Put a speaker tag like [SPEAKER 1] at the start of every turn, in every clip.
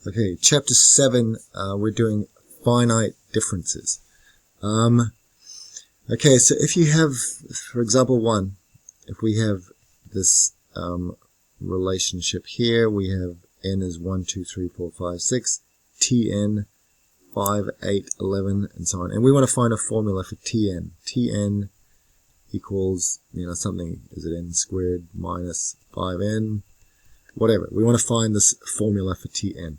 [SPEAKER 1] Okay, chapter 7, we're doing finite differences. Okay, so if you have, for example, 1, if we have this relationship here, we have n is 1, 2, 3, 4, 5, 6, tn, 5, 8, 11, and so on. And we want to find a formula for tn. Tn equals, something, is it n squared minus 5n? Whatever. We want to find this formula for tn.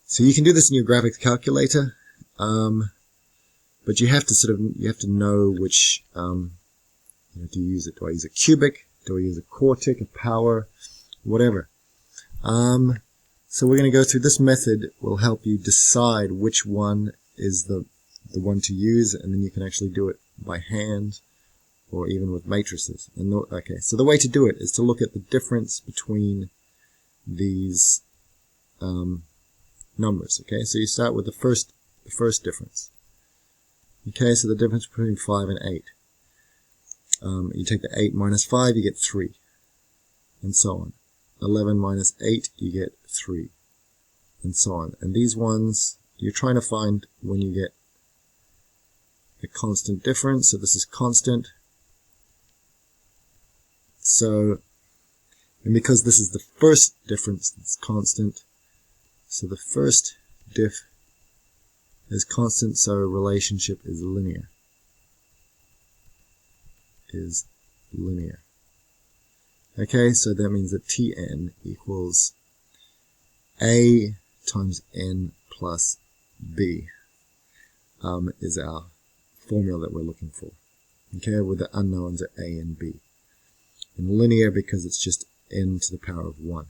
[SPEAKER 1] So you can do this in your graphics calculator, but you have to know which, do you use it? Do I use a cubic? Do I use a quartic, a power, whatever? So we're going to go through this method. Will help you decide which one is the one to use, and then you can actually do it by hand or even with matrices. Okay, so the way to do it is to look at the difference between these numbers. Okay, so you start with the first difference. Okay, so the difference between 5 and 8. You take the 8 minus 5, you get 3, and so on. 11 minus 8, you get 3, and so on. And these ones, you're trying to find when you get a constant difference. So this is constant. So, and because this is the first difference, it's constant. So the first diff is constant, so relationship is linear. Okay, so that means that Tn equals A times n plus B is our formula that we're looking for. Okay, with the unknowns are A and B. And linear because it's just n to the power of 1.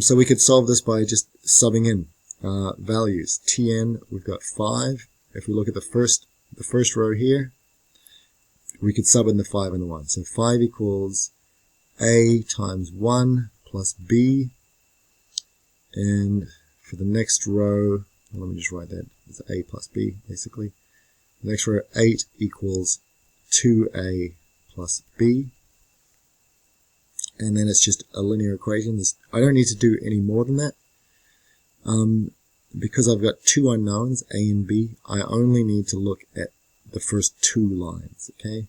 [SPEAKER 1] So we could solve this by just subbing in values. Tn, we've got 5. If we look at the first row here, we could sub in the 5 and the 1. So 5 equals A times 1 plus B. And for the next row, let me just write that. It's A plus B, basically. The next row, 8 equals 2A plus B. And then it's just a linear equation. I don't need to do any more than that. Because I've got 2 unknowns, A and B, I only need to look at the first 2 lines, okay?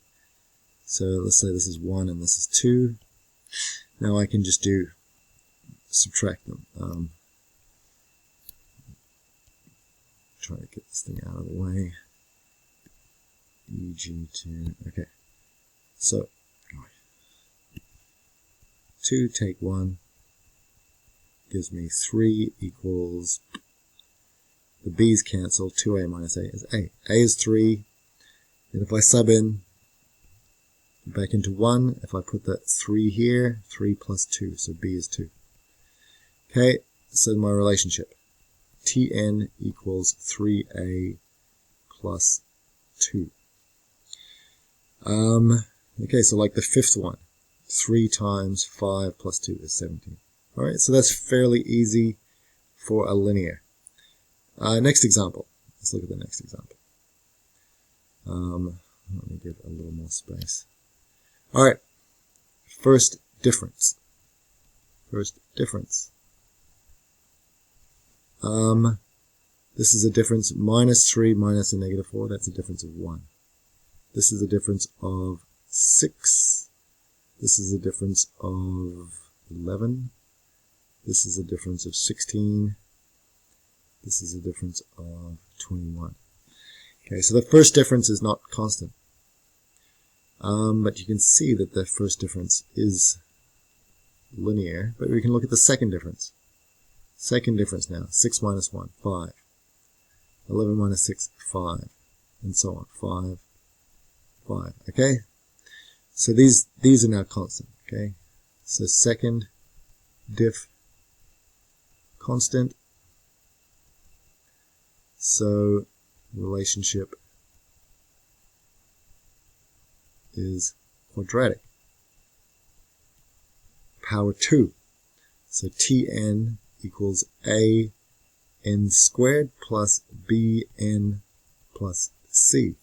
[SPEAKER 1] So let's say this is 1 and this is 2. Now I can just subtract them. Try to get this thing out of the way. EG2, okay. So, 2 take 1 gives me 3 equals, the b's cancel, 2a minus a is a. A is 3, and if I sub in back into 1, if I put that 3 here, 3 plus 2, so b is 2. Okay, so my relationship, Tn equals 3a plus 2. Okay, so like the fifth one, 3 times 5 plus 2 is 17. Alright, so that's fairly easy for a linear. Next example. Let's look at the next example. Let me give a little more space. Alright, first difference. This is a difference, minus 3 minus a negative 4, that's a difference of 1. This is a difference of 6. This is a difference of 11. This is a difference of 16. This is a difference of 21. Okay, so the first difference is not constant. But you can see that the first difference is linear. But we can look at the second difference. Second difference now, 6 minus 1, 5. 11 minus 6, 5. And so on, 5, 5. Okay? So these are now constant, okay? So second diff constant. So relationship is quadratic. Power 2. So Tn equals a n squared plus bn plus c.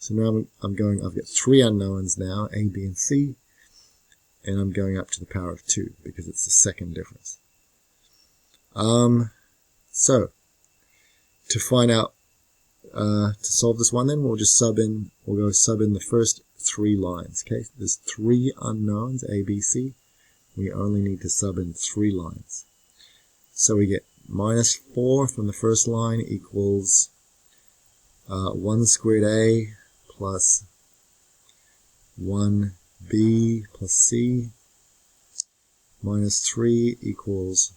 [SPEAKER 1] So now I've got 3 unknowns now, a, b, and c, and I'm going up to the power of 2 because it's the second difference. So to find out, to solve this one, then we'll go sub in the first 3 lines. Okay, there's 3 unknowns, a, b, c. We only need to sub in 3 lines. So we get minus 4 from the first line equals 1 squared a plus 1b plus c. Minus 3 equals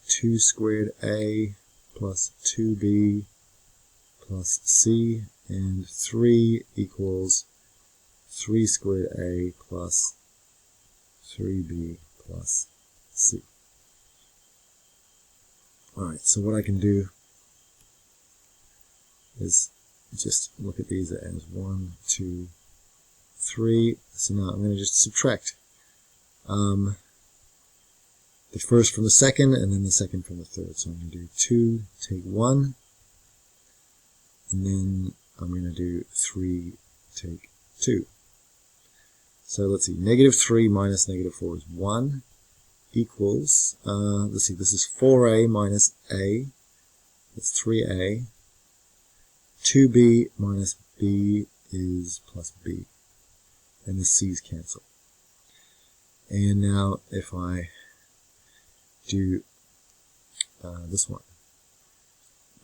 [SPEAKER 1] 2 squared a plus 2b plus c. And 3 equals 3 squared a plus 3b plus c. Alright, so what I can do is just look at these as 1, 2, 3. So now I'm going to just subtract the first from the second and then the second from the third. So I'm going to do 2, take 1, and then I'm going to do 3, take 2. So let's see, negative 3 minus negative 4 is 1 equals, let's see, this is 4a minus a, that's 3a. 2b minus b is plus b, and the c's cancel. And now if I do this one,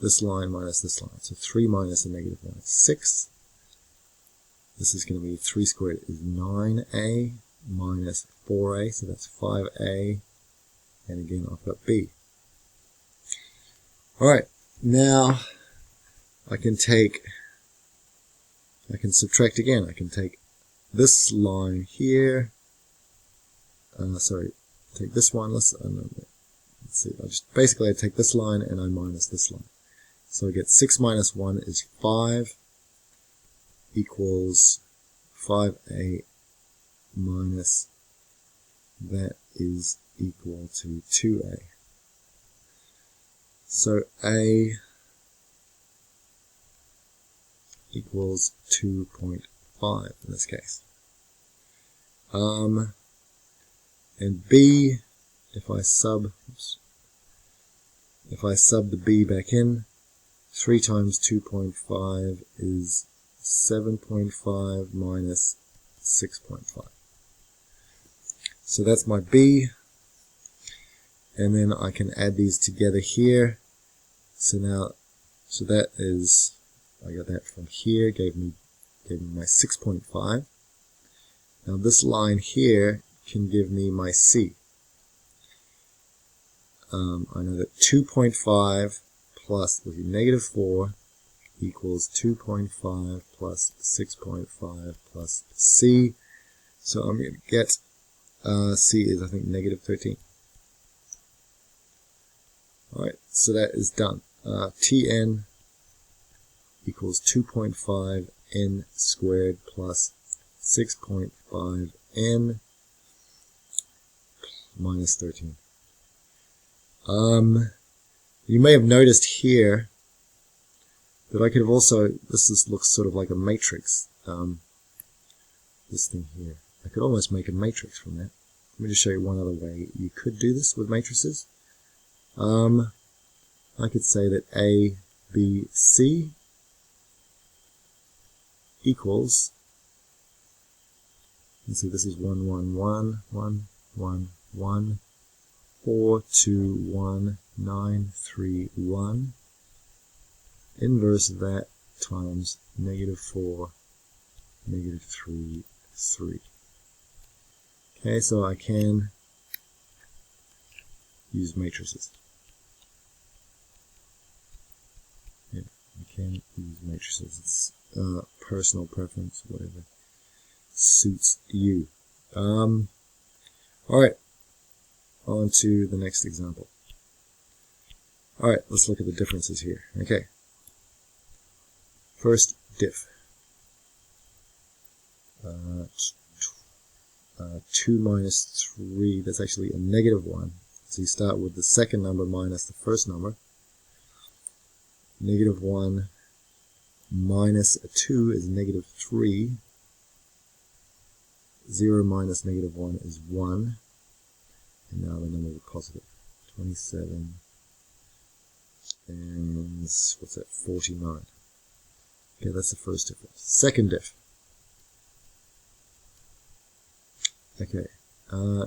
[SPEAKER 1] this line minus this line, so 3 minus a negative 1 is 6. This is going to be 3 squared is 9a minus 4a, so that's 5a, and again I've got b. Alright, now I can subtract again. I can take this line here, take this one, let's see, basically I take this line and I minus this line. So I get 6 minus 1 is 5 equals 5a minus, that is equal to 2a. So a equals 2.5 in this case. And b, if I sub the b back in, 3 times 2.5 is 7.5 minus 6.5. So that's my b, and then I can add these together here. So that is, I got that from here, gave me my 6.5. Now this line here can give me my c. I know that 2.5 plus negative 4 equals 2.5 plus 6.5 plus c. So I'm going to get c is, I think, negative 13. Alright, so that is done. Tn equals 2.5 n squared plus 6.5 n minus 13. You may have noticed here that I could have also, this looks sort of like a matrix, this thing here. I could almost make a matrix from that. Let me just show you one other way you could do this with matrices. I could say that A, B, C equals, let's see, this is 1, 1, 1, 1, 1, 1, 4, 2, 1, 9, 3, 1, inverse of that times negative 4, negative 3, 3. Okay, so I can use matrices. Yeah, I can use matrices. It's personal preference, whatever suits you. Alright, on to the next example. Alright, let's look at the differences here. Okay, first diff. 2 minus 3, that's actually a negative 1. So you start with the second number minus the first number. Negative 1 minus 2 is negative 3. 0 minus negative 1 is 1. And now the number is positive 27, and what's that, 49. Okay, that's the first difference. Second diff. Okay,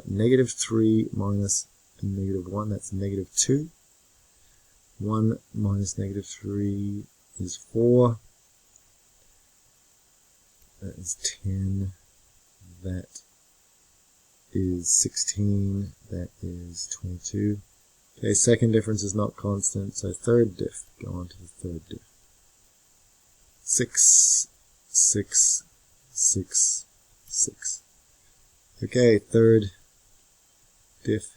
[SPEAKER 1] negative 3 minus negative 1, that's negative 2. 1 minus negative 3 is 4. That is 10. That is 16. That is 22. Okay, second difference is not constant, so third diff. Go on to the third diff. 6, 6, 6, 6. Okay, third diff.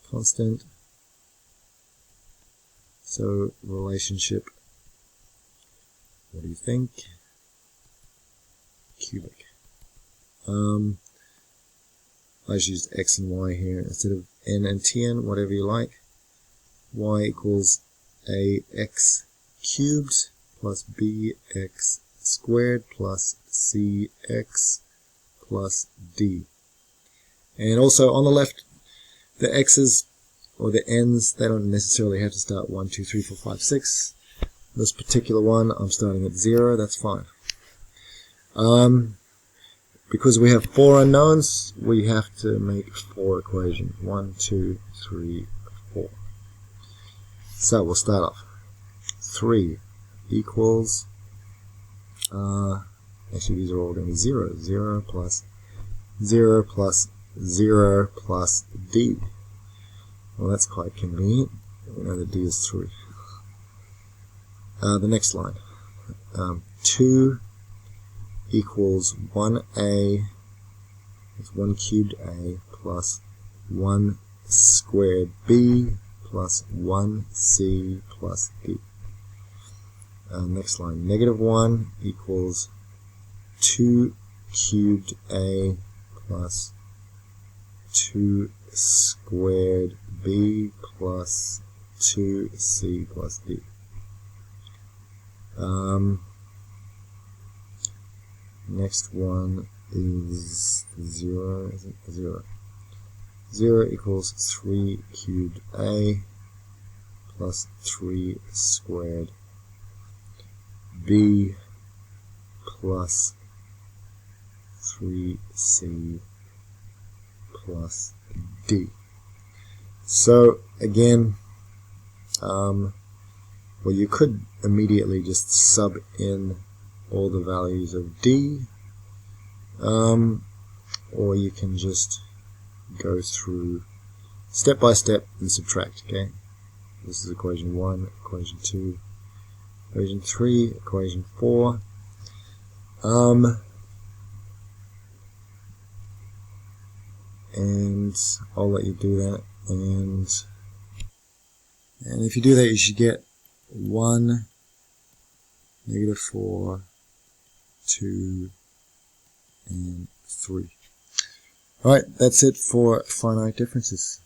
[SPEAKER 1] Constant. So, relationship. What do you think? Cubic. I just used x and y here instead of n and tn, whatever you like. Y equals ax cubed plus bx squared plus cx plus d. And also on the left, the x's or the n's, they don't necessarily have to start 1, 2, 3, 4, 5, 6. This particular one, I'm starting at 0, that's fine. Because we have 4 unknowns, we have to make 4 equations. 1, 2, 3, 4. So we'll start off. 3 equals, actually these are all going to be 0. 0 plus 0 plus 0 plus d. Well, that's quite convenient. We know that d is 3. The next line. 2 equals 1a, that's 1 cubed a, plus 1 squared b, plus 1c plus d. Next line. Negative 1 equals 2 cubed a, plus 2 squared b, plus 2c plus d. Next one is 0, is it? 0. 0 equals 3 cubed a plus 3 squared b plus 3c plus d. So again, well, you could immediately just sub in all the values of d, or you can just go through step by step and subtract. Okay, this is equation 1, equation 2, equation 3, equation 4. And I'll let you do that, and if you do that, you should get 1, negative 4, 2, and 3. Alright, that's it for finite differences.